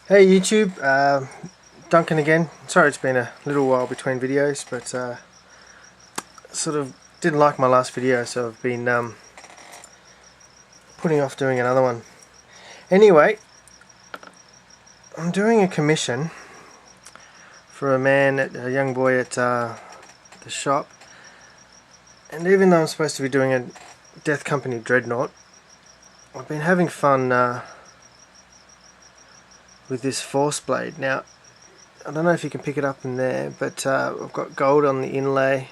Hey YouTube, Duncan again. Sorry it's been a little while between videos, but sort of didn't like my last video, so I've been putting off doing another one. Anyway, I'm doing a commission for a young boy at the shop, and even though I'm supposed to be doing a Death Company Dreadnought, I've been having fun with this Force Blade. Now, I don't know if you can pick it up in there, but I've got gold on the inlay,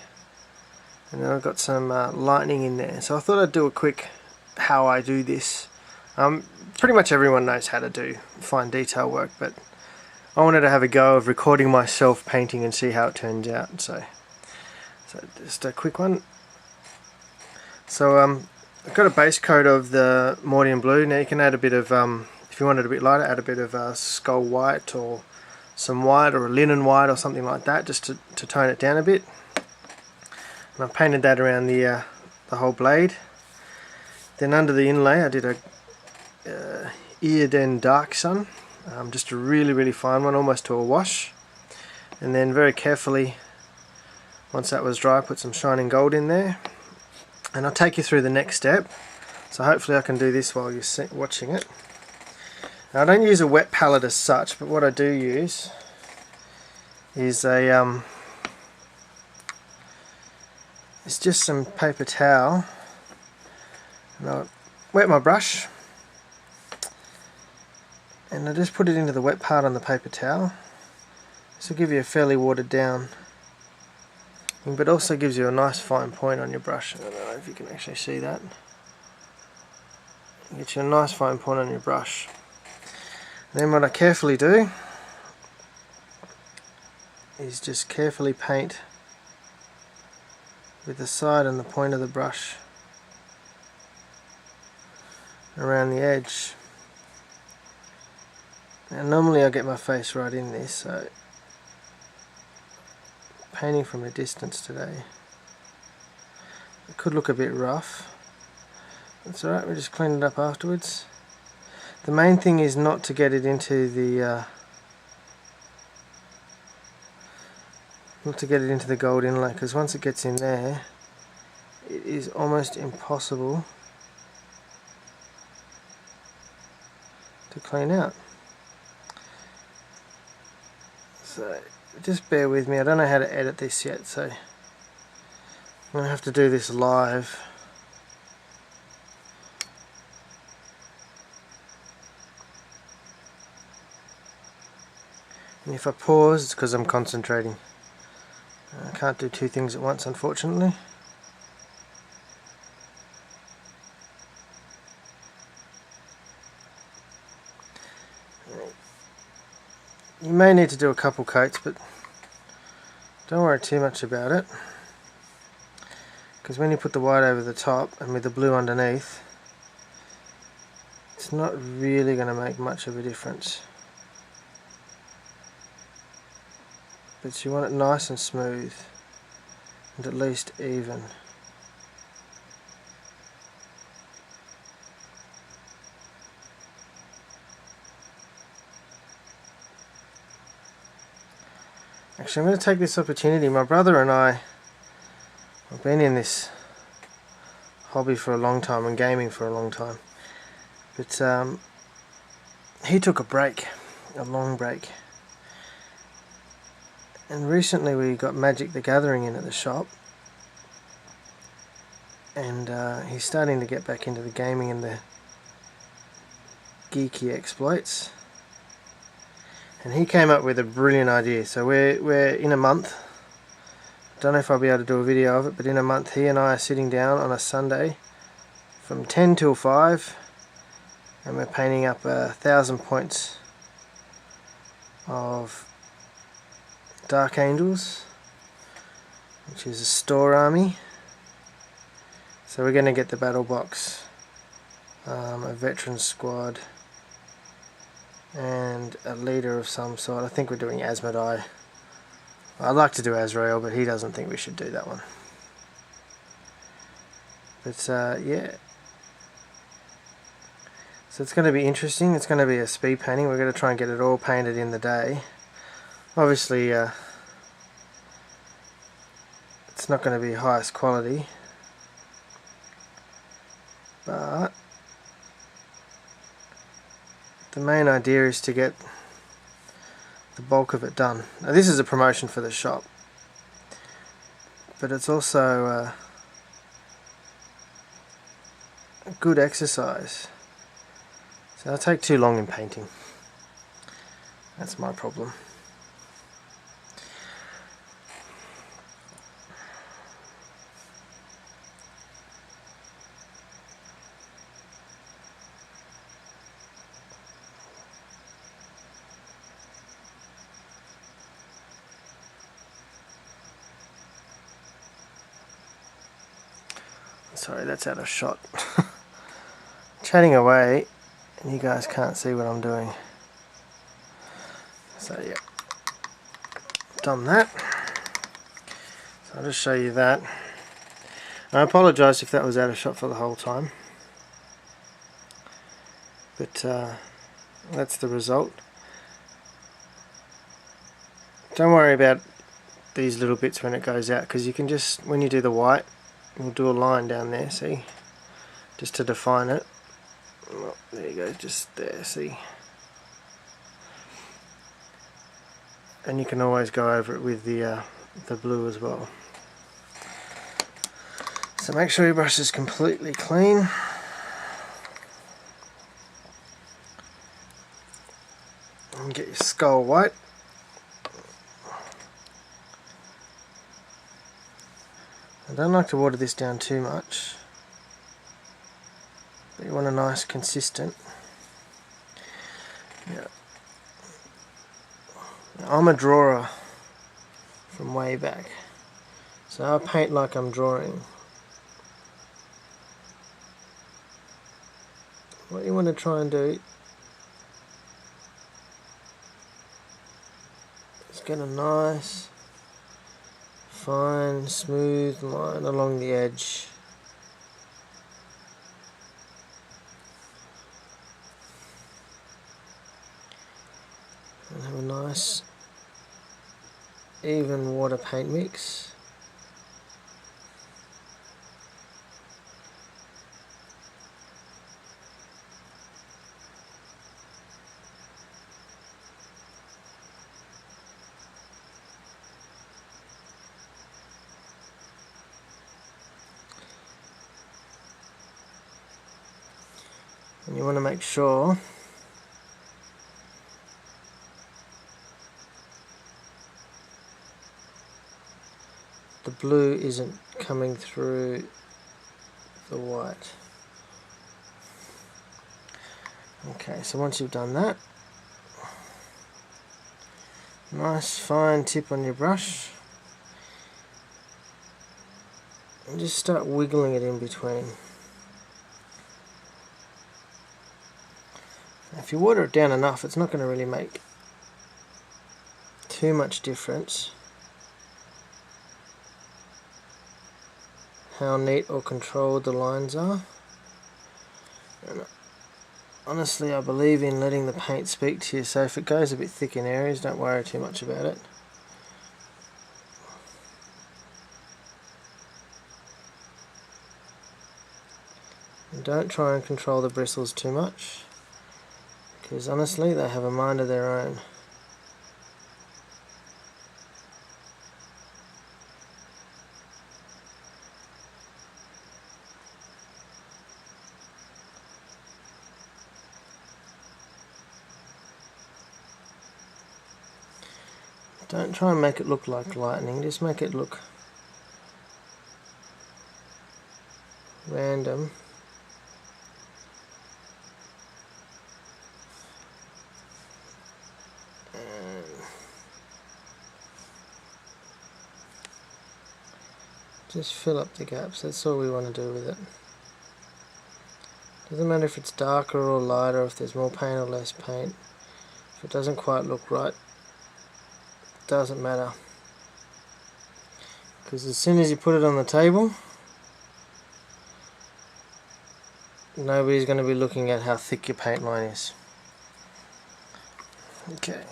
and then I've got some lightning in there. So I thought I'd do a quick how I do this. Pretty much everyone knows how to do fine detail work, but I wanted to have a go of recording myself painting and see how it turns out. So just a quick one. So I've got a base coat of the Mordian blue. Now you can add a bit of, if you want it a bit lighter, add a bit of skull white or some white or a linen white or something like that, just to tone it down a bit. And I've painted that around the whole blade. Then under the inlay I did a Eoden Dark Sun, just a really fine one, almost to a wash. And then very carefully, once that was dry, I put some shining gold in there. And I'll take you through the next step. So hopefully I can do this while you're watching it. Now, I don't use a wet palette as such, but what I do use is it's just some paper towel, and I'll wet my brush and I just put it into the wet part on the paper towel. This will give you a fairly watered down, but also gives you a nice fine point on your brush. I don't know if you can actually see that. Get you a nice fine point on your brush. And then what I carefully do is just carefully paint with the side and the point of the brush around the edge. Now normally I get my face right in this, so painting from a distance today, it could look a bit rough. That's alright, we'll just clean it up afterwards. The main thing is not to get it into the gold inlay, because once it gets in there it is almost impossible to clean out. So just bear with me, I don't know how to edit this yet, so I'm going to have to do this live. And if I pause, it's because I'm concentrating. I can't do two things at once, unfortunately. You may need to do a couple coats, but don't worry too much about it, because when you put the white over the top and with the blue underneath, it's not really going to make much of a difference. But you want it nice and smooth and at least even. Actually, I'm going to take this opportunity. My brother and I have been in this hobby for a long time and gaming for a long time, but he took a break, a long break, and recently we got Magic the Gathering in at the shop, and he's starting to get back into the gaming and the geeky exploits. And he came up with a brilliant idea. So we're in a month, don't know if I'll be able to do a video of it, but in a month he and I are sitting down on a Sunday from 10 till 5, and we're painting up 1,000 points of Dark Angels, which is a store army. So we're going to get the battle box, a veteran squad, and a leader of some sort. I think we're doing Asmodai. I'd like to do Azrael, but he doesn't think we should do that one. But yeah. So it's going to be interesting. It's going to be a speed painting. We're going to try and get it all painted in the day. Obviously it's not going to be highest quality, but the main idea is to get the bulk of it done. Now this is a promotion for the shop, but it's also a good exercise. So I take too long in painting. That's my problem. Sorry, that's out of shot. Chatting away and you guys can't see what I'm doing. So yeah, done that. So I'll just show you that. I apologise if that was out of shot for the whole time, but that's the result. Don't worry about these little bits when it goes out, because you can just, when you do the white, we'll do a line down there, see, just to define it. Well, there you go, just there, see. And you can always go over it with the blue as well. So make sure your brush is completely clean. And get your skull white. I don't like to water this down too much, but you want a nice consistent. Yeah. Now, I'm a drawer from way back, so I paint like I'm drawing. What you want to try and do is get a nice, fine, smooth line along the edge. And have a nice, even water paint mix. And you want to make sure the blue isn't coming through the white. Okay, so once you've done that, nice fine tip on your brush, and just start wiggling it in between. If you water it down enough, it's not going to really make too much difference how neat or controlled the lines are. And honestly, I believe in letting the paint speak to you, so if it goes a bit thick in areas, don't worry too much about it. And don't try and control the bristles too much, because honestly they have a mind of their own. Don't try and make it look like lightning, just make it look random. And just fill up the gaps, that's all we want to do with it. Doesn't matter if it's darker or lighter, if there's more paint or less paint. If it doesn't quite look right, it doesn't matter. Because as soon as you put it on the table, nobody's going to be looking at how thick your paint line is. Okay,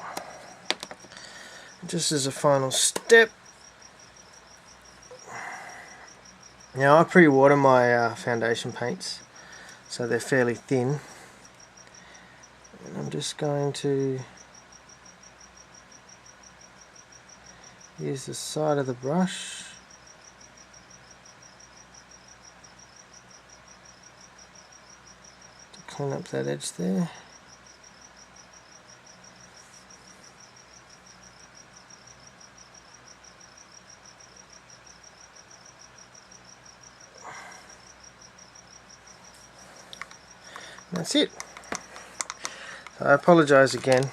just as a final step, now I pre-water my foundation paints so they're fairly thin, and I'm just going to use the side of the brush to clean up that edge there. That's it. So I apologise again.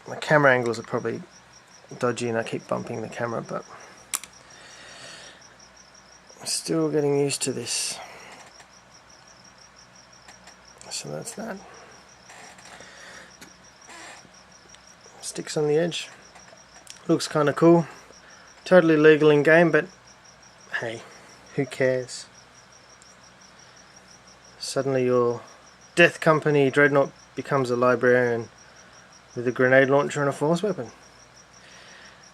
My camera angles are probably dodgy and I keep bumping the camera, but I'm still getting used to this. So that's that. Sticks on the edge. Looks kind of cool. Totally legal in game, but hey, who cares? Suddenly your Death Company Dreadnought becomes a librarian with a grenade launcher and a force weapon.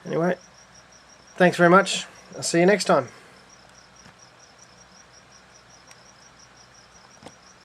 Anyway, thanks very much. I'll see you next time.